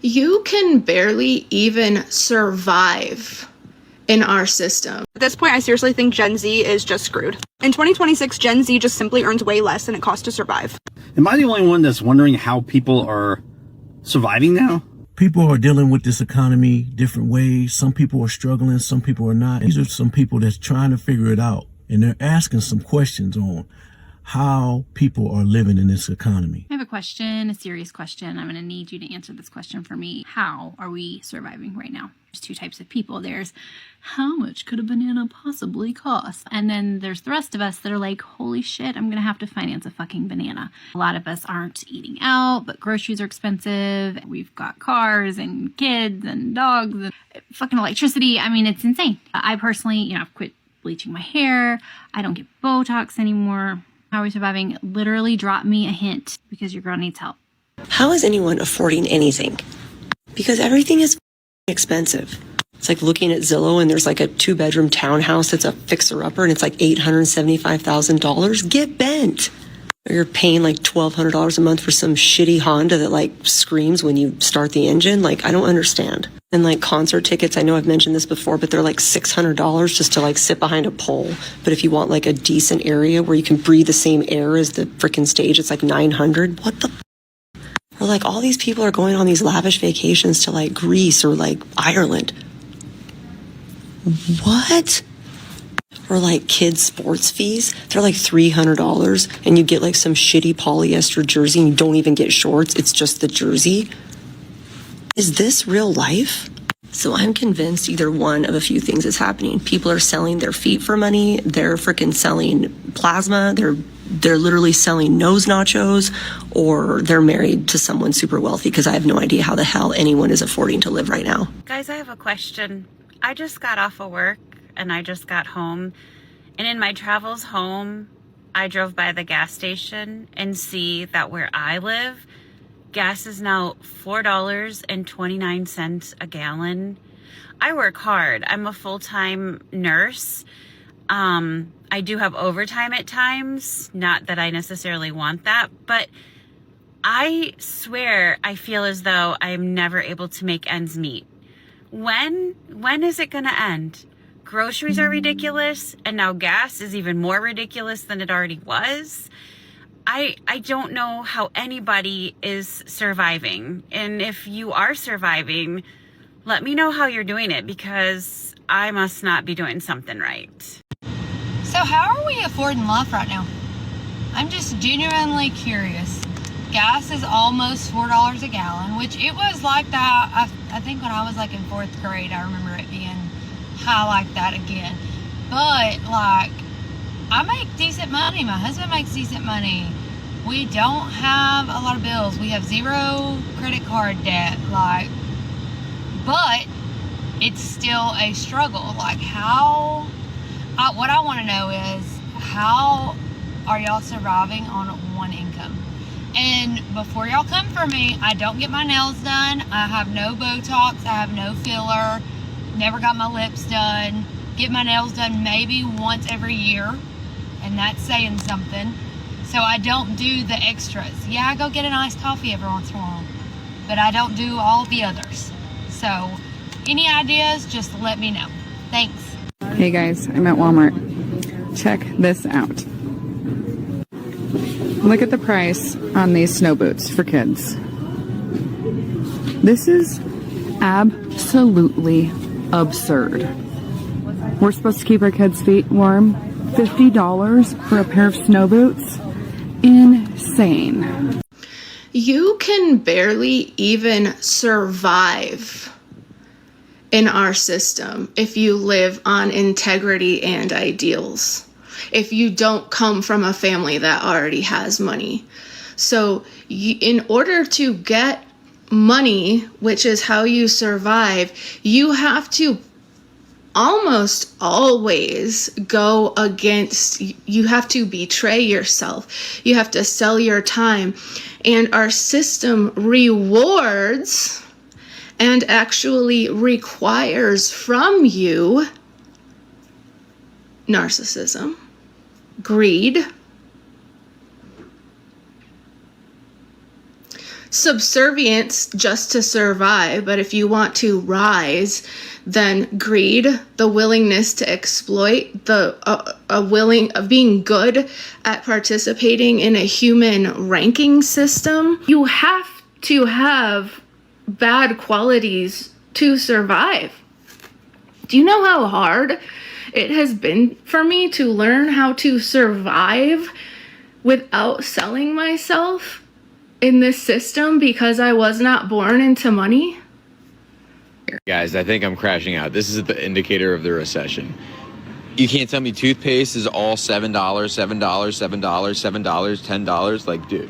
You can barely even survive in our system. At this point, I seriously think Gen Z is just screwed. In 2026, Gen Z just simply earns way less than it costs to survive. Am I the only one that's wondering how people are surviving now? People are dealing with this economy different ways. Some people are struggling, some people are not. These are some people that's trying to figure it out, and they're asking some questions on how people are living in this economy. I have a question, a serious question. I'm going to need you to answer this question for me. How are we surviving right now? There's two types of people. There's how much could a banana possibly cost? And then there's the rest of us that are like, holy shit, I'm going to have to finance a fucking banana. A lot of us aren't eating out, but groceries are expensive. We've got cars and kids and dogs and fucking electricity. I mean, it's insane. I personally, I've quit bleaching my hair. I don't get Botox anymore. How are we surviving? Literally drop me a hint because your girl needs help. How is anyone affording anything? Because everything is expensive. It's like looking at Zillow and there's like a 2-bedroom townhouse that's a fixer-upper and it's like $875,000. Get bent. Or you're paying like $1,200 a month for some shitty Honda that like screams when you start the engine. Like, I don't understand. And like concert tickets, I know I've mentioned this before, but they're like $600 just to like sit behind a pole. But if you want like a decent area where you can breathe the same air as the freaking stage, it's like $900. What the Or like all these people are going on these lavish vacations to like Greece or like Ireland. What? Or like kids' sports fees, they're like $300 and you get like some shitty polyester jersey and you don't even get shorts. It's just the jersey. Is this real life? So I'm convinced either one of a few things is happening. People are selling their feet for money. They're freaking selling plasma. They're literally selling nose nachos, or they're married to someone super wealthy, because I have no idea how the hell anyone is affording to live right now. Guys, I have a question. I just got off of work and I just got home. And in my travels home, I drove by the gas station and see that where I live, gas is now $4.29 a gallon. I work hard. I'm a full-time nurse. I do have overtime at times. Not that I necessarily want that, but I swear I feel as though I am never able to make ends meet. When is it going to end? Groceries are ridiculous, and now gas is even more ridiculous than it already was. I don't know how anybody is surviving. And if you are surviving, let me know how you're doing it, because I must not be doing something right. So how are we affording life right now? I'm just genuinely curious. Gas is almost $4 a gallon, which it was like that. I think when I was like in 4th grade, I remember it being high like that again. But like, I make decent money. My husband makes decent money. We don't have a lot of bills. We have 0 credit card debt. Like, but it's still a struggle. Like, what I want to know is, how are y'all surviving on one income? And before y'all come for me, I don't get my nails done. I have no Botox. I have no filler. Never got my lips done. Get my nails done maybe once every year, and that's saying something. So I don't do the extras. Yeah, I go get an iced coffee every once in a while, but I don't do all the others. So any ideas, just let me know. Thanks. Hey guys, I'm at Walmart. Check this out. Look at the price on these snow boots for kids. This is absolutely absurd. We're supposed to keep our kids' feet warm. $50 for a pair of snow boots? Insane. You can barely even survive in our system if you live on integrity and ideals, if you don't come from a family that already has money. So in order to get money, which is how you survive, you have to almost always go against, you have to betray yourself. You have to sell your time. And our system rewards and actually requires from you narcissism, greed, subservience just to survive. But if you want to rise, then greed, the willingness to exploit, being good at participating in a human ranking system. You have to have bad qualities to survive. Do you know how hard it has been for me to learn how to survive without selling myself in this system because I was not born into money? Guys, I think I'm crashing out. This is the indicator of the recession. You can't tell me toothpaste is all $7, $7, $7, $7, $10. Like, dude.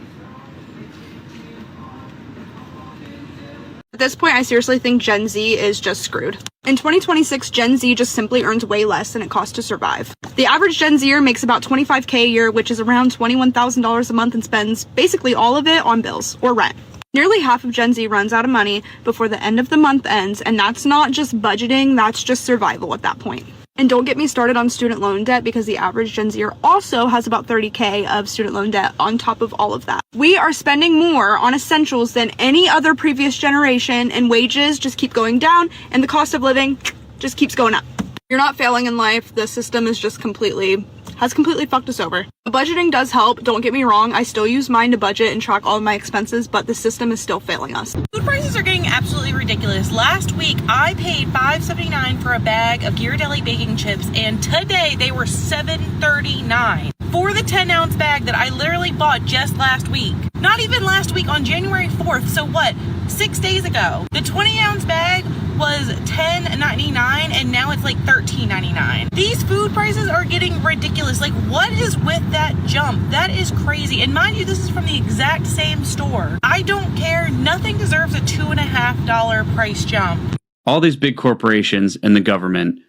At this point, I seriously think Gen Z is just screwed. In 2026, Gen Z just simply earns way less than it costs to survive. The average Gen Zer makes about $25K a year, which is around $21,000 a month, and spends basically all of it on bills or rent. Nearly half of Gen Z runs out of money before the end of the month ends, and that's not just budgeting, that's just survival at that point. And don't get me started on student loan debt, because the average Gen Zer also has about $30K of student loan debt on top of all of that. We are spending more on essentials than any other previous generation, and wages just keep going down, and the cost of living just keeps going up. You're not failing in life. The system is just completely fucked us over. Budgeting does help, don't get me wrong. I still use mine to budget and track all of my expenses, but the system is still failing us. Food prices are getting absolutely ridiculous. Last week, I paid $5.79 for a bag of Ghirardelli baking chips, and today they were $7.39 for the 10-ounce bag that I literally bought just last week. Not even last week, on January 4th, so what, 6 days ago. The 20-ounce bag was $10.99, and now it's like $13.99. These food prices are getting ridiculous. Like, what is with that jump? That is crazy. And mind you, this is from the exact same store. I don't care. Nothing deserves a $2.50 price jump. All these big corporations and the government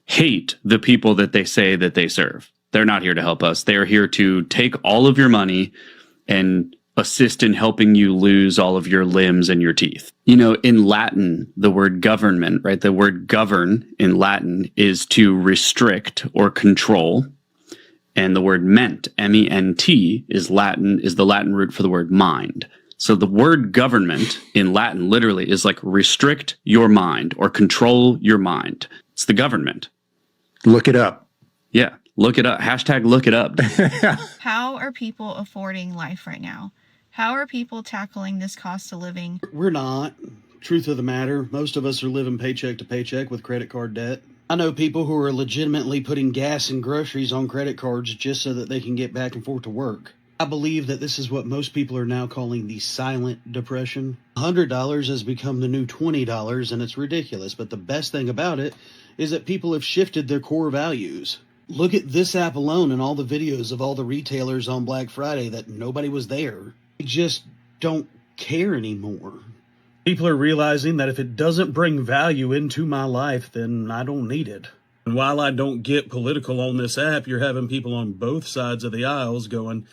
hate the people that they say that they serve. They're not here to help us. They are here to take all of your money and assist in helping you lose all of your limbs and your teeth. You know, in Latin, the word government, right? The word govern in Latin is to restrict or control. And the word ment, M-E-N-T, is the Latin root for the word mind. So the word government in Latin literally is like restrict your mind or control your mind. It's the government. Look it up. Yeah, look it up. Hashtag look it up. How are people affording life right now? How are people tackling this cost of living? We're not. Truth of the matter, most of us are living paycheck to paycheck with credit card debt. I know people who are legitimately putting gas and groceries on credit cards just so that they can get back and forth to work. I believe that this is what most people are now calling the silent depression. $100 has become the new $20, and it's ridiculous. But the best thing about it is that people have shifted their core values. Look at this app alone and all the videos of all the retailers on Black Friday that nobody was there. They just don't care anymore. People are realizing that if it doesn't bring value into my life, then I don't need it. And while I don't get political on this app, you're having people on both sides of the aisles going,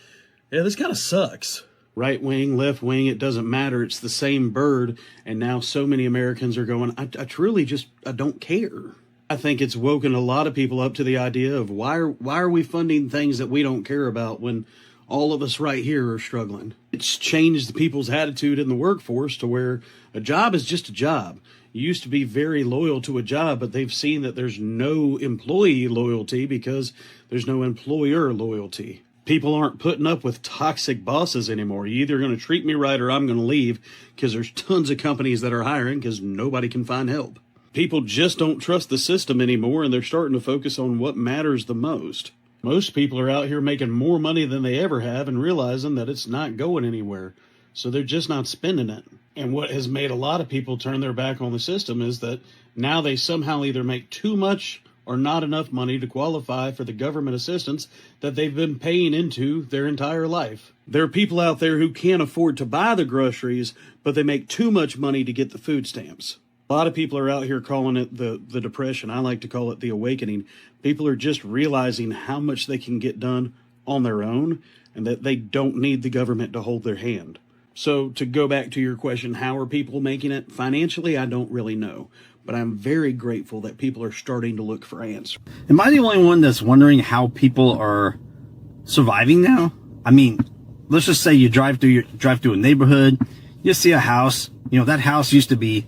yeah, this kind of sucks. Right wing, left wing, it doesn't matter. It's the same bird. And now so many Americans are going, I don't care. I think it's woken a lot of people up to the idea of why are we funding things that we don't care about when all of us right here are struggling. It's changed the people's attitude in the workforce to where a job is just a job. You used to be very loyal to a job, but they've seen that there's no employee loyalty because there's no employer loyalty. People aren't putting up with toxic bosses anymore. You're either going to treat me right or I'm going to leave, because there's tons of companies that are hiring because nobody can find help. People just don't trust the system anymore, and they're starting to focus on what matters the most. Most people are out here making more money than they ever have and realizing that it's not going anywhere. So they're just not spending it. And what has made a lot of people turn their back on the system is that now they somehow either make too much or not enough money to qualify for the government assistance that they've been paying into their entire life. There are people out there who can't afford to buy the groceries, but they make too much money to get the food stamps. A lot of people are out here calling it the depression. I like to call it the awakening. People are just realizing how much they can get done on their own and that they don't need the government to hold their hand. So to go back to your question, how are people making it? Financially, I don't really know. But I'm very grateful that people are starting to look for answers. Am I the only one that's wondering how people are surviving now? I mean, let's just say you drive through a neighborhood, You see a house, that house used to be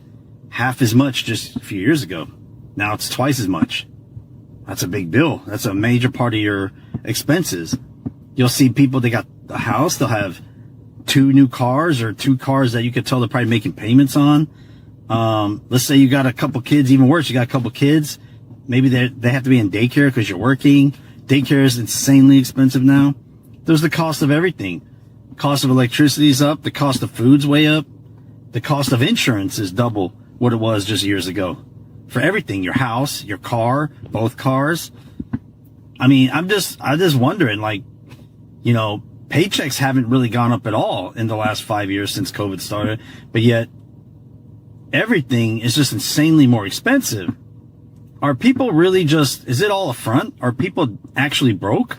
half as much just a few years ago. Now it's twice as much. That's a big bill. That's a major part of your expenses. You'll see people, they got a house, they'll have 2 new cars or 2 cars that you could tell they're probably making payments on. Let's say you got a couple kids, even worse, you got a couple kids. Maybe they have to be in daycare because you're working. Daycare is insanely expensive now. There's the cost of everything. Cost of electricity is up. The cost of food's way up. The cost of insurance is double what it was just years ago. For everything, your house, your car, both cars. I mean, I'm just wondering, paychecks haven't really gone up at all in the last 5 years since COVID started, but yet everything is just insanely more expensive. Are people really is it all a front? Are people actually broke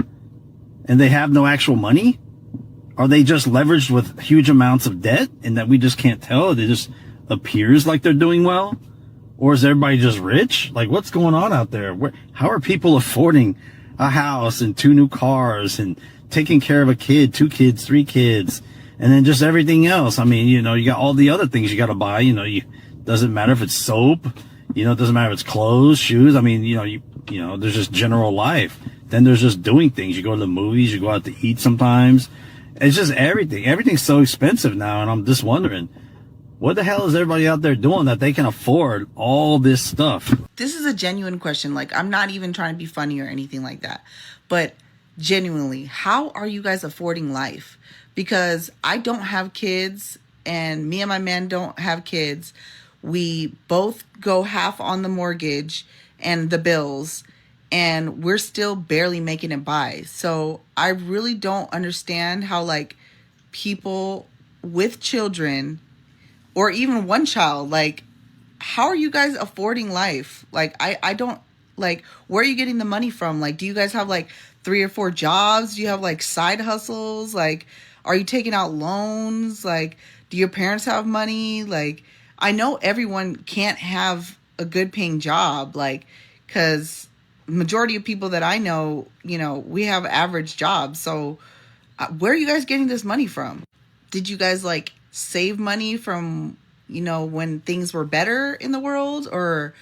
and they have no actual money? Are they just leveraged with huge amounts of debt and that we just can't tell? It just appears like they're doing well? Or is everybody just rich? Like, what's going on out there? How are people affording a house and 2 new cars and taking care of a kid, 2 kids, 3 kids, and then just everything else? I mean, you got all the other things you got to buy. Doesn't matter if it's soap, it doesn't matter if it's clothes, shoes. I mean, there's just general life. Then there's just doing things. You go to the movies, you go out to eat sometimes. It's just everything. Everything's so expensive now. And I'm just wondering, what the hell is everybody out there doing that they can afford all this stuff? This is a genuine question. I'm not even trying to be funny or anything like that. But genuinely, how are you guys affording life? Because I don't have kids and me and my man don't have kids. We both go half on the mortgage and the bills, and we're still barely making it by. So I really don't understand how people with children or even one child, how are you guys affording life? I don't, where are you getting the money from? Do you guys have 3 or 4 jobs? Do you have side hustles? Are you taking out loans? Do your parents have money? I know everyone can't have a good paying job, because majority of people that I know, we have average jobs. So where are you guys getting this money from? Did you guys save money from, when things were better in the world? Or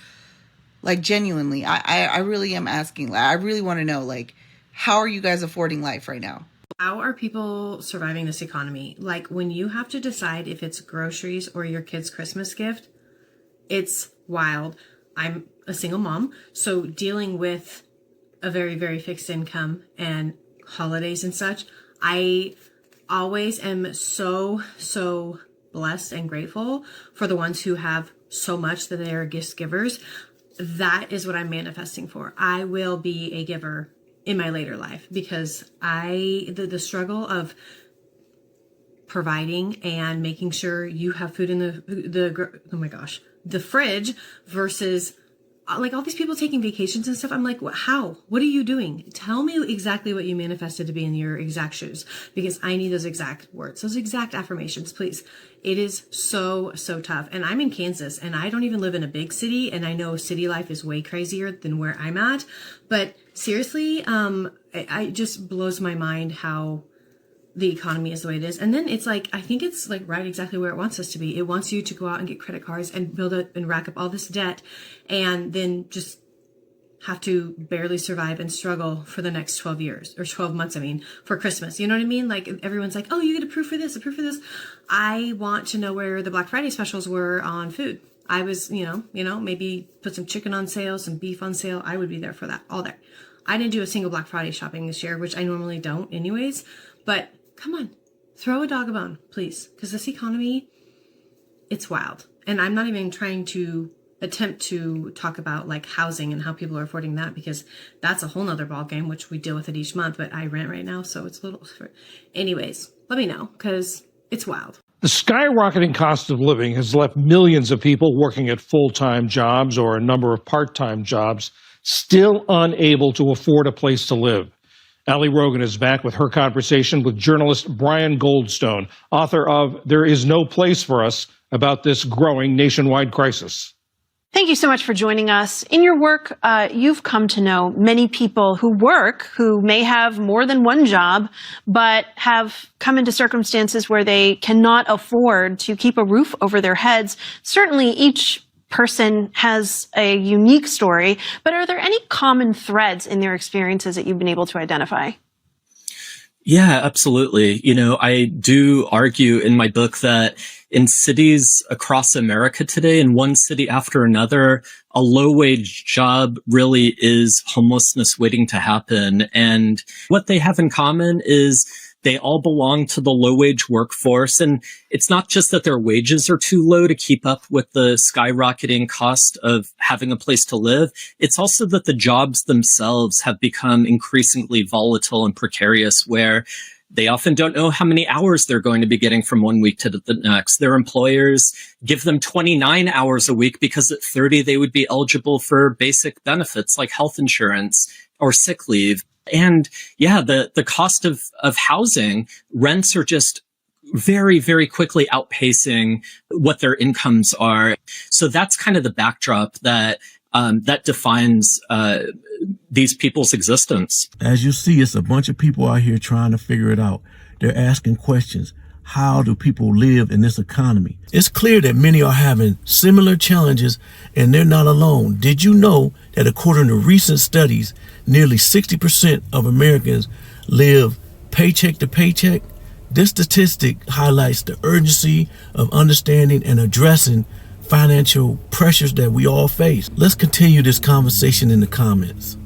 genuinely, I really am asking, I really want to know, how are you guys affording life right now? How are people surviving this economy? When you have to decide if it's groceries or your kid's Christmas gift, it's wild. I'm a single mom, so dealing with a very, very fixed income and holidays and such, I always am so blessed and grateful for the ones who have so much that they are gift givers. That is what I'm manifesting for. I will be a giver in my later life, because the struggle of providing and making sure you have food in the fridge versus all these people taking vacations and stuff. I'm how? What are you doing? Tell me exactly what you manifested to be in your exact shoes, because I need those exact words, those exact affirmations, please. It is so tough. And I'm in Kansas and I don't even live in a big city. And I know city life is way crazier than where I'm at. But seriously, it just blows my mind how the economy is the way it is. And then it's I think it's right exactly where it wants us to be. It wants you to go out and get credit cards and build up and rack up all this debt and then just have to barely survive and struggle for the next 12 years or 12 months. For Christmas, you know what I mean? Everyone's oh, you get approved for this, approved for this. I want to know where the Black Friday specials were on food. I was, maybe put some chicken on sale, some beef on sale. I would be there for that, all there. I didn't do a single Black Friday shopping this year, which I normally don't anyways, but come on, throw a dog a bone, please. Because this economy, it's wild. And I'm not even trying to attempt to talk about housing and how people are affording that, because that's a whole nother ballgame, which we deal with it each month. But I rent right now, so it's a little. Anyways, let me know, because it's wild. The skyrocketing cost of living has left millions of people working at full-time jobs or a number of part-time jobs still unable to afford a place to live. Ali Rogan is back with her conversation with journalist Brian Goldstone, author of There Is No Place for Us, about this growing nationwide crisis. Thank you so much for joining us. In your work, you've come to know many people who work, who may have more than one job, but have come into circumstances where they cannot afford to keep a roof over their heads. Certainly, each person has a unique story, but are there any common threads in their experiences that you've been able to identify? Yeah, absolutely. I do argue in my book that in cities across America today, in one city after another, a low-wage job really is homelessness waiting to happen. And what they have in common is they all belong to the low-wage workforce. And it's not just that their wages are too low to keep up with the skyrocketing cost of having a place to live. It's also that the jobs themselves have become increasingly volatile and precarious, where they often don't know how many hours they're going to be getting from one week to the next. Their employers give them 29 hours a week because at 30 they would be eligible for basic benefits like health insurance or sick leave. And yeah, the cost of housing, rents are just very, very quickly outpacing what their incomes are. So that's kind of the backdrop that defines these people's existence. As you see, it's a bunch of people out here trying to figure it out. They're asking questions. How do people live in this economy? It's clear that many are having similar challenges, and they're not alone. Did you know that according to recent studies, nearly 60% of Americans live paycheck to paycheck? This statistic highlights the urgency of understanding and addressing financial pressures that we all face. Let's continue this conversation in the comments.